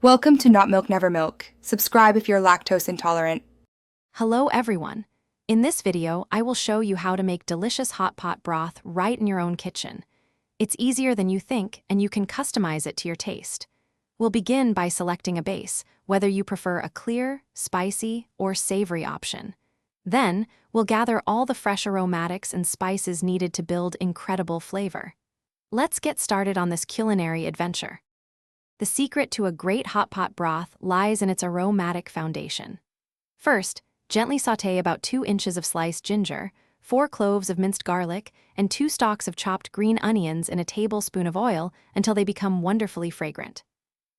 Welcome to Not Milk Never Milk. Subscribe if you're lactose intolerant. Hello everyone. In this video, I will show you how to make delicious hot pot broth right in your own kitchen. It's easier than you think, and you can customize it to your taste. We'll begin by selecting a base, whether you prefer a clear, spicy, or savory option. Then, we'll gather all the fresh aromatics and spices needed to build incredible flavor. Let's get started on this culinary adventure. The secret to a great hot pot broth lies in its aromatic foundation. First, gently sauté about 2 inches of sliced ginger, 4 cloves of minced garlic, and 2 stalks of chopped green onions in a tablespoon of oil until they become wonderfully fragrant.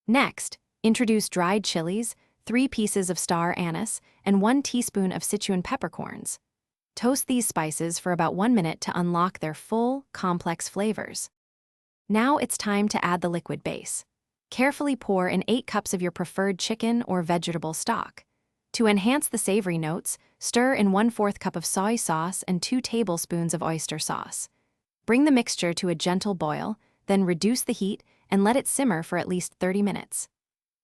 Next, introduce dried chilies, 3 pieces of star anise, and 1 teaspoon of Sichuan peppercorns. Toast these spices for about 1 minute to unlock their full, complex flavors. Now it's time to add the liquid base. Carefully pour in 8 cups of your preferred chicken or vegetable stock. To enhance the savory notes, stir in 1/4 cup of soy sauce and 2 tablespoons of oyster sauce. Bring the mixture to a gentle boil, then reduce the heat and let it simmer for at least 30 minutes.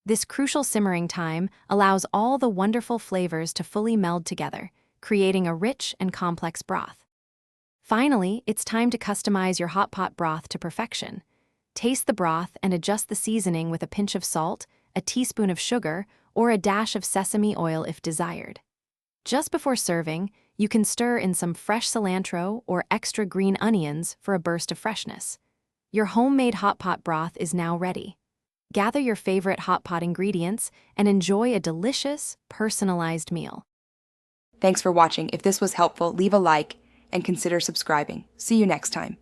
This crucial simmering time allows all the wonderful flavors to fully meld together, creating a rich and complex broth. Finally, it's time to customize your hot pot broth to perfection. Taste the broth and adjust the seasoning with a pinch of salt, a teaspoon of sugar, or a dash of sesame oil if desired. Just before serving, you can stir in some fresh cilantro or extra green onions for a burst of freshness. Your homemade hot pot broth is now ready. Gather your favorite hot pot ingredients and enjoy a delicious, personalized meal. Thanks for watching. If this was helpful, leave a like and consider subscribing. See you next time.